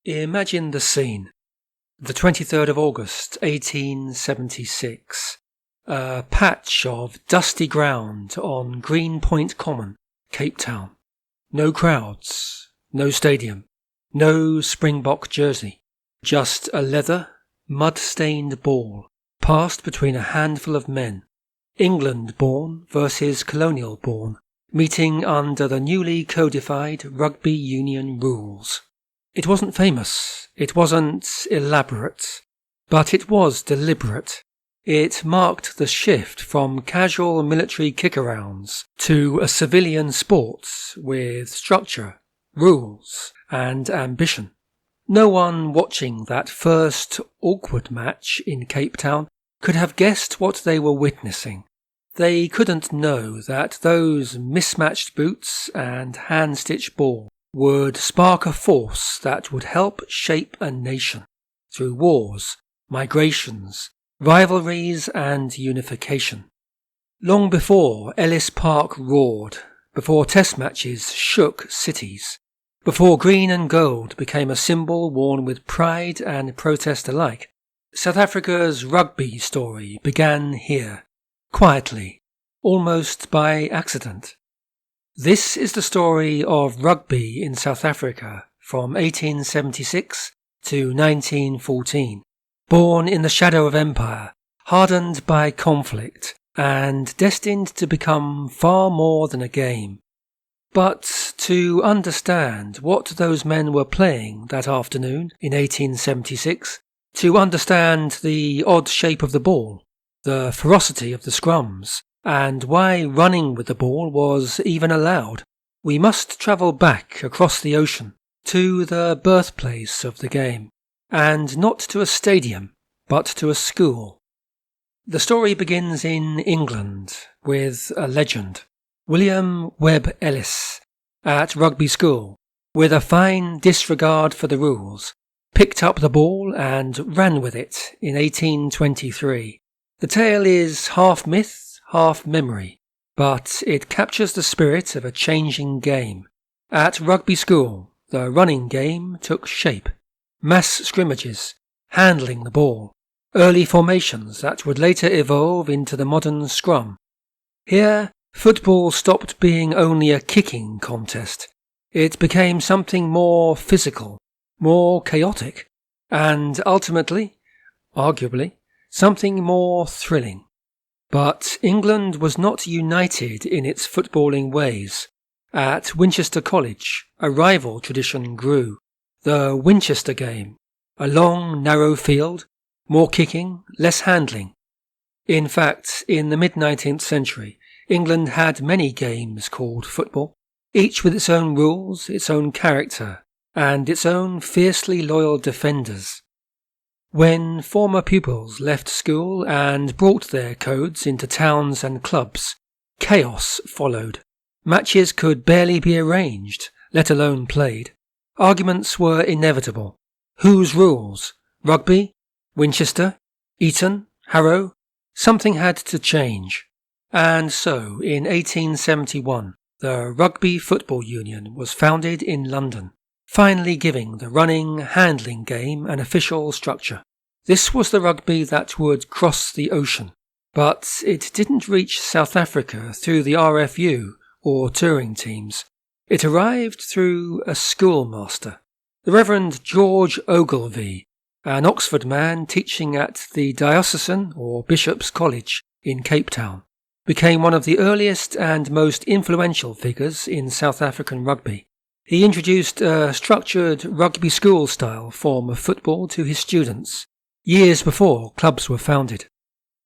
Imagine the scene. The 23rd of August, 1876. A patch of dusty ground on Greenpoint Common, Cape Town. No crowds, no stadium, no Springbok jersey. Just a leather, mud-stained ball passed between a handful of men. England-born versus colonial-born, meeting under the newly codified rugby union rules. It wasn't famous, it wasn't elaborate, but it was deliberate. It marked the shift from casual military kick-arounds to a civilian sport with structure, rules, and ambition. No one watching that first awkward match in Cape Town could have guessed what they were witnessing. They couldn't know that those mismatched boots and hand-stitched ball would spark a force that would help shape a nation through wars, migrations, rivalries and unification. Long before Ellis Park roared, before test matches shook cities, before green and gold became a symbol worn with pride and protest alike, South Africa's rugby story began here, quietly, almost by accident. This is the story of rugby in South Africa from 1876 to 1914, born in the shadow of empire, hardened by conflict, and destined to become far more than a game. But to understand what those men were playing that afternoon in 1876, to understand the odd shape of the ball, the ferocity of the scrums, and why running with the ball was even allowed, we must travel back across the ocean to the birthplace of the game, and not to a stadium, but to a school. The story begins in England with a legend, William Webb Ellis, at rugby school, with a fine disregard for the rules, picked up the ball and ran with it in 1823. The tale is half myth, half memory, but it captures the spirit of a changing game. At rugby school, the running game took shape. Mass scrimmages, handling the ball, early formations that would later evolve into the modern scrum. Here, football stopped being only a kicking contest. It became something more physical, more chaotic, and ultimately, arguably, something more thrilling. But England was not united in its footballing ways. At Winchester College, a rival tradition grew. The Winchester game, a long, narrow field, more kicking, less handling. In fact, in the mid-19th century, England had many games called football, each with its own rules, its own character, and its own fiercely loyal defenders. When former pupils left school and brought their codes into towns and clubs, chaos followed. Matches could barely be arranged, let alone played. Arguments were inevitable. Whose rules? Rugby? Winchester? Eton? Harrow? Something had to change. And so, in 1871, the Rugby Football Union was founded in London, finally giving the running, handling game an official structure. This was the rugby that would cross the ocean, but it didn't reach South Africa through the RFU or touring teams. It arrived through a schoolmaster, the Reverend George Ogilvy, an Oxford man teaching at the Diocesan or Bishop's College in Cape Town, became one of the earliest and most influential figures in South African rugby. He introduced a structured rugby school-style form of football to his students, years before clubs were founded.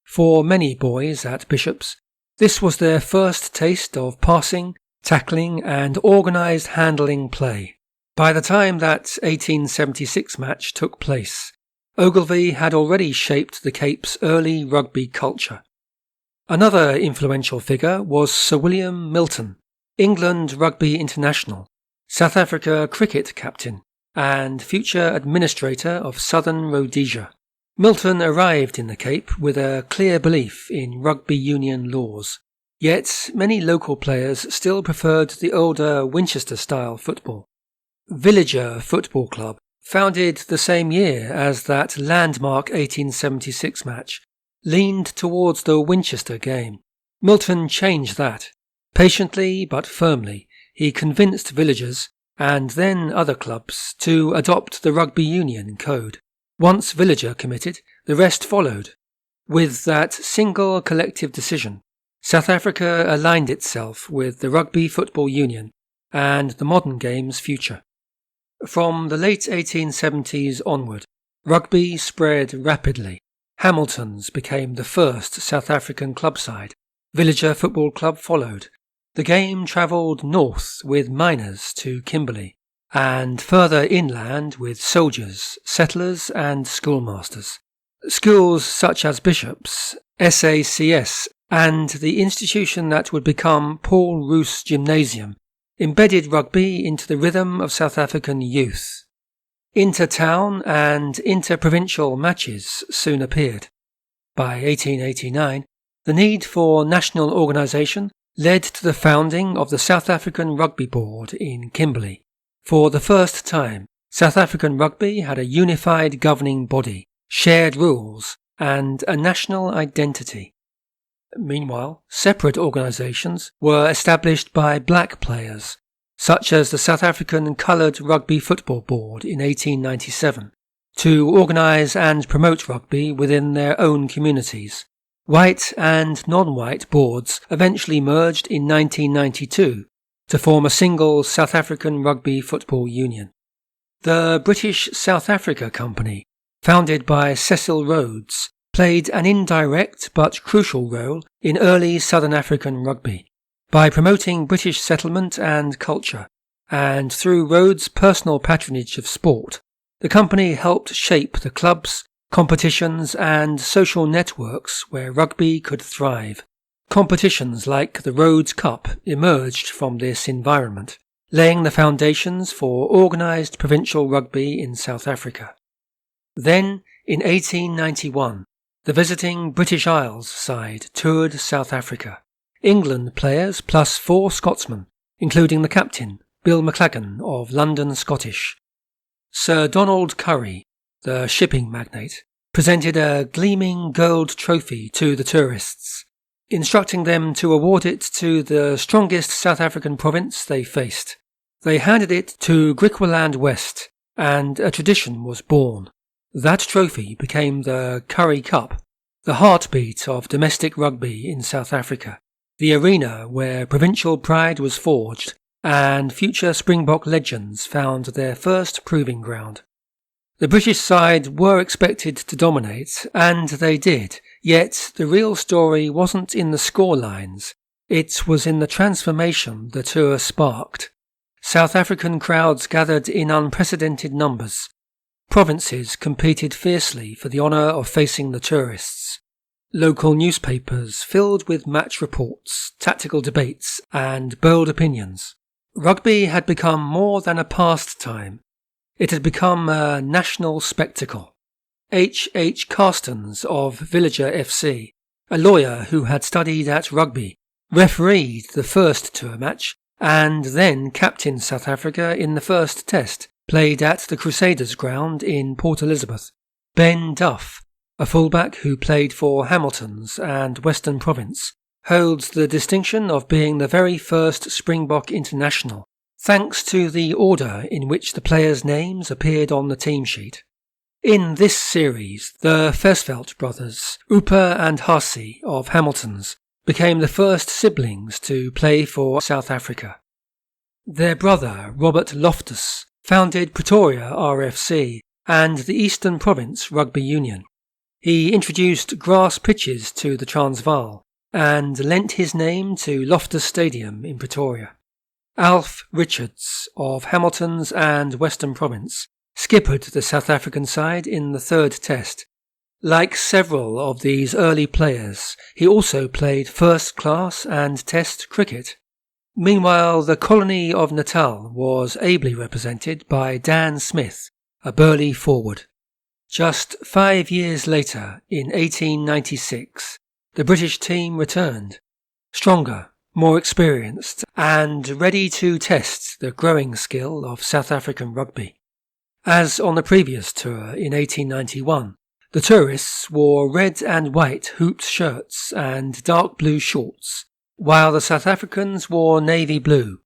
For many boys at Bishop's, this was their first taste of passing, tackling and organised handling play. By the time that 1876 match took place, Ogilvy had already shaped the Cape's early rugby culture. Another influential figure was Sir William Milton, England rugby international, South Africa cricket captain, and future administrator of Southern Rhodesia. Milton arrived in the Cape with a clear belief in rugby union laws, yet many local players still preferred the older Winchester-style football. Villager Football Club, founded the same year as that landmark 1876 match, leaned towards the Winchester game. Milton changed that. Patiently but firmly, he convinced villagers, and then other clubs, to adopt the Rugby Union code. Once Villager committed, the rest followed. With that single collective decision, South Africa aligned itself with the Rugby Football Union and the modern game's future. From the late 1870s onward, rugby spread rapidly. Hamilton's became the first South African club side. Villager Football Club followed. The game travelled north with miners to Kimberley, and further inland with soldiers, settlers and schoolmasters. Schools such as Bishop's, SACS, and the institution that would become Paul Roos Gymnasium embedded rugby into the rhythm of South African youth. Inter-town and inter-provincial matches soon appeared. By 1889, the need for national organisation led to the founding of the South African Rugby Board in Kimberley. For the first time, South African rugby had a unified governing body, shared rules, and a national identity. Meanwhile, separate organisations were established by black players, such as the South African Coloured Rugby Football Board in 1897, to organise and promote rugby within their own communities. White and non-white boards eventually merged in 1992 to form a single South African Rugby Football Union. The British South Africa Company, founded by Cecil Rhodes, played an indirect but crucial role in early Southern African rugby, by promoting British settlement and culture, and through Rhodes' personal patronage of sport. The company helped shape the clubs, competitions and social networks where rugby could thrive. Competitions like the Rhodes Cup emerged from this environment, laying the foundations for organised provincial rugby in South Africa. Then, in 1891, the visiting British Isles side toured South Africa. England players plus 4 Scotsmen, including the captain, Bill McLagan of London Scottish. Sir Donald Currie, the shipping magnate, presented a gleaming gold trophy to the tourists, instructing them to award it to the strongest South African province they faced. They handed it to Griqualand West, and a tradition was born. That trophy became the Currie Cup, the heartbeat of domestic rugby in South Africa, the arena where provincial pride was forged and future Springbok legends found their first proving ground. The British side were expected to dominate, and they did, yet the real story wasn't in the scorelines. It was in the transformation the tour sparked. South African crowds gathered in unprecedented numbers. Provinces competed fiercely for the honour of facing the tourists. Local newspapers filled with match reports, tactical debates, and bold opinions. Rugby had become more than a pastime. It had become a national spectacle. H. Carstens of Villager FC, a lawyer who had studied at Rugby, refereed the first tour match and then captained South Africa in the first test, played at the Crusaders ground in Port Elizabeth. Ben Duff, a fullback who played for Hamilton's and Western Province, holds the distinction of being the very first Springbok international, thanks to the order in which the players' names appeared on the team sheet. In this series, the Vesveld brothers, Upa and Harsey of Hamilton's, became the first siblings to play for South Africa. Their brother, Robert Loftus, founded Pretoria RFC and the Eastern Province Rugby Union. He introduced grass pitches to the Transvaal and lent his name to Loftus Stadium in Pretoria. Alf Richards of Hamilton's and Western Province skippered the South African side in the third test. Like several of these early players, he also played first-class and test cricket. Meanwhile, the colony of Natal was ably represented by Dan Smith, a burly forward. Just 5 years later, in 1896, the British team returned, stronger, more experienced, and ready to test the growing skill of South African rugby. As on the previous tour in 1891, the tourists wore red and white hooped shirts and dark blue shorts, while the South Africans wore navy blue.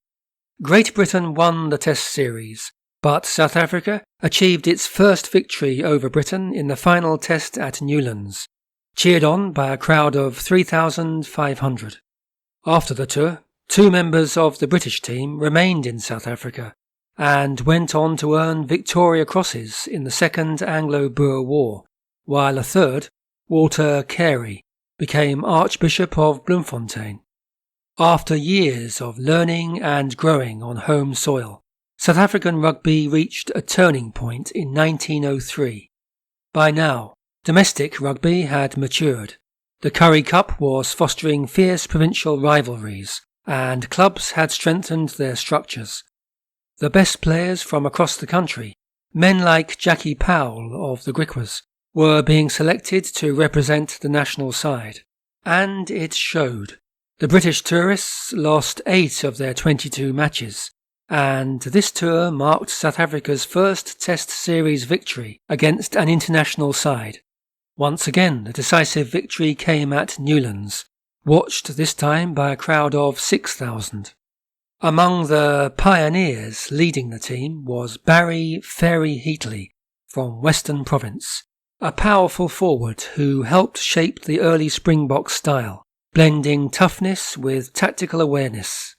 Great Britain won the Test series, but South Africa achieved its first victory over Britain in the final Test at Newlands, cheered on by a crowd of 3,500. After the tour, 2 members of the British team remained in South Africa and went on to earn Victoria Crosses in the Second Anglo-Boer War, while a third, Walter Carey, became Archbishop of Bloemfontein. After years of learning and growing on home soil, South African rugby reached a turning point in 1903. By now, domestic rugby had matured. The Currie Cup was fostering fierce provincial rivalries, and clubs had strengthened their structures. The best players from across the country, men like Jackie Powell of the Griquas, were being selected to represent the national side. And it showed. The British tourists lost 8 of their 22 matches, and this tour marked South Africa's first Test series victory against an international side. Once again, the decisive victory came at Newlands, watched this time by a crowd of 6,000. Among the pioneers leading the team was Barry Ferry Heatley from Western Province, a powerful forward who helped shape the early Springbok style, blending toughness with tactical awareness.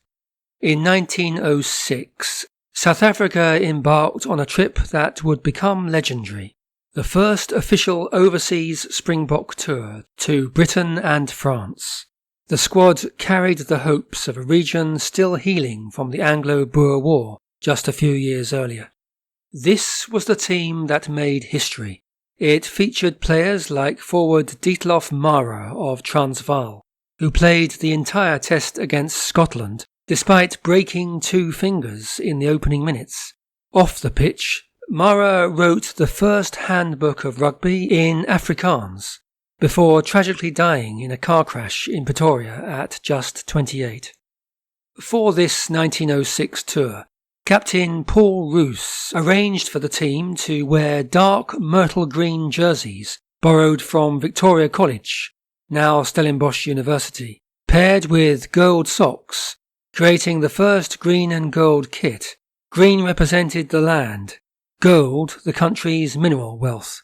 In 1906, South Africa embarked on a trip that would become legendary, the first official overseas Springbok tour to Britain and France. The squad carried the hopes of a region still healing from the Anglo-Boer War just a few years earlier. This was the team that made history. It featured players like forward Dietlof Mara of Transvaal, who played the entire Test against Scotland despite breaking 2 fingers in the opening minutes. Off the pitch, Mara wrote the first handbook of rugby in Afrikaans, before tragically dying in a car crash in Pretoria at just 28. For this 1906 tour, Captain Paul Roos arranged for the team to wear dark myrtle green jerseys borrowed from Victoria College, now Stellenbosch University, paired with gold socks, creating the first green and gold kit. Green represented the land, gold the country's mineral wealth.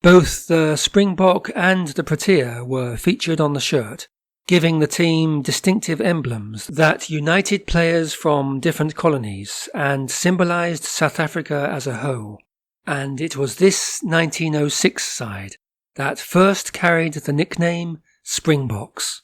Both the Springbok and the Protea were featured on the shirt, giving the team distinctive emblems that united players from different colonies and symbolised South Africa as a whole. And it was this 1906 side that first carried the nickname Springboks.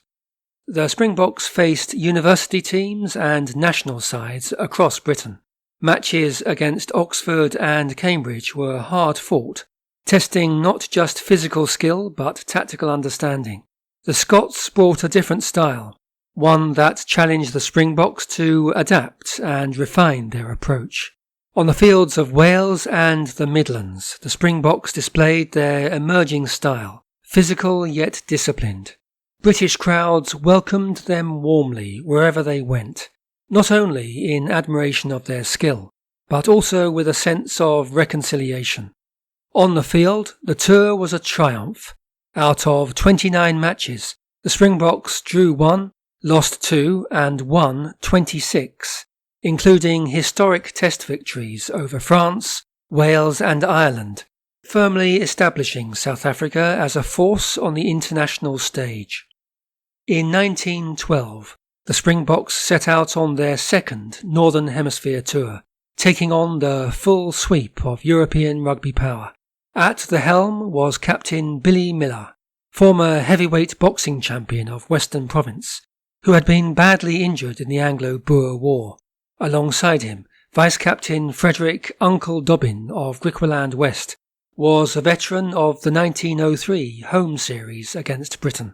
The Springboks faced university teams and national sides across Britain. Matches against Oxford and Cambridge were hard fought, testing not just physical skill but tactical understanding. The Scots brought a different style, one that challenged the Springboks to adapt and refine their approach. On the fields of Wales and the Midlands, the Springboks displayed their emerging style, physical yet disciplined. British crowds welcomed them warmly wherever they went, not only in admiration of their skill, but also with a sense of reconciliation. On the field, the tour was a triumph. Out of 29 matches, the Springboks drew 1, lost 2 and won 26, including historic Test victories over France, Wales and Ireland, firmly establishing South Africa as a force on the international stage. In 1912, the Springboks set out on their second Northern Hemisphere tour, taking on the full sweep of European rugby power. At the helm was Captain Billy Miller, former heavyweight boxing champion of Western Province, who had been badly injured in the Anglo-Boer War. Alongside him, Vice-Captain Frederick Uncle Dobbin of Griqualand West was a veteran of the 1903 home series against Britain.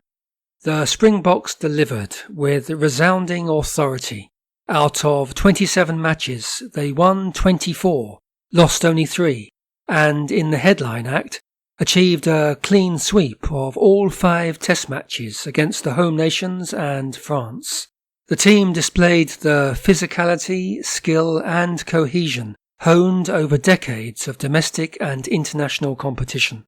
The Springboks delivered with resounding authority. Out of 27 matches, they won 24, lost only 3, and in the headline act, achieved a clean sweep of all 5 Test matches against the home nations and France. The team displayed the physicality, skill and cohesion honed over decades of domestic and international competition.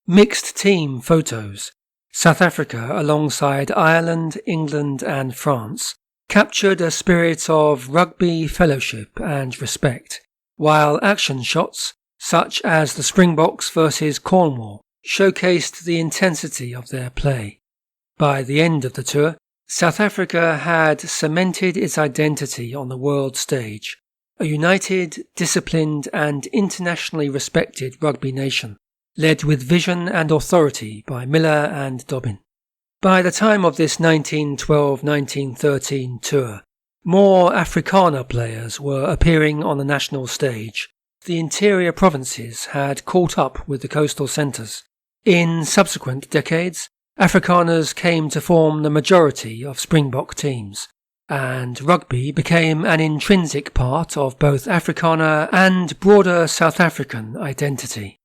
Mixed team photos, South Africa alongside Ireland, England and France, captured a spirit of rugby fellowship and respect, while action shots, such as the Springboks versus Cornwall, showcased the intensity of their play. By the end of the tour, South Africa had cemented its identity on the world stage, a united, disciplined and internationally respected rugby nation, led with vision and authority by Miller and Dobbin. By the time of this 1912-1913 tour, more Afrikaner players were appearing on the national stage. The interior provinces had caught up with the coastal centres. In subsequent decades, Afrikaners came to form the majority of Springbok teams, and rugby became an intrinsic part of both Afrikaner and broader South African identity.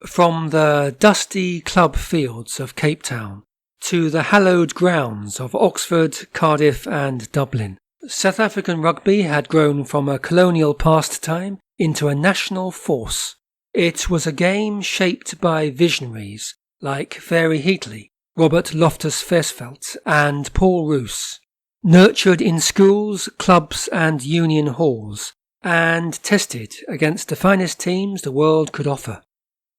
From the dusty club fields of Cape Town to the hallowed grounds of Oxford, Cardiff and Dublin, South African rugby had grown from a colonial pastime into a national force. It was a game shaped by visionaries like Fairy Heatley, Robert Loftus-Versfeld and Paul Roos, nurtured in schools, clubs and union halls, and tested against the finest teams the world could offer.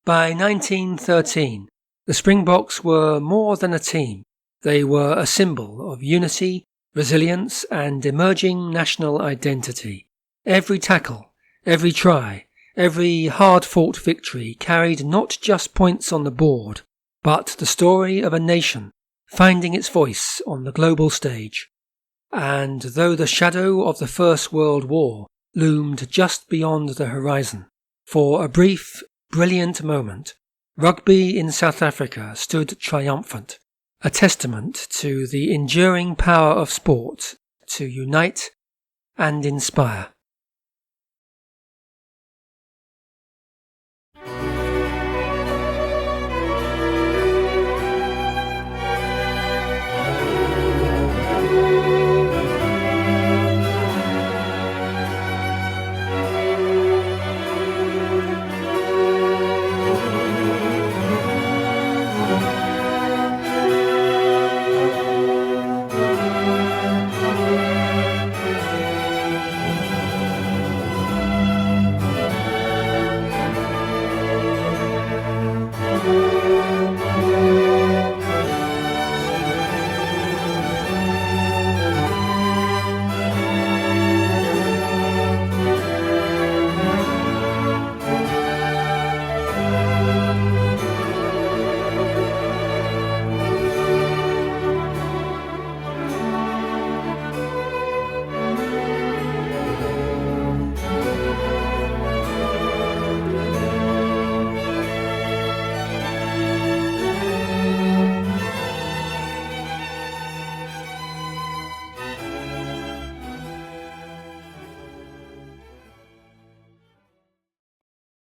By 1913, the Springboks were more than a team. They were a symbol of unity, resilience and emerging national identity. Every tackle, every try, every hard-fought victory carried not just points on the board, but the story of a nation finding its voice on the global stage. And though the shadow of the First World War loomed just beyond the horizon, for a brief, brilliant moment, rugby in South Africa stood triumphant, a testament to the enduring power of sport to unite and inspire.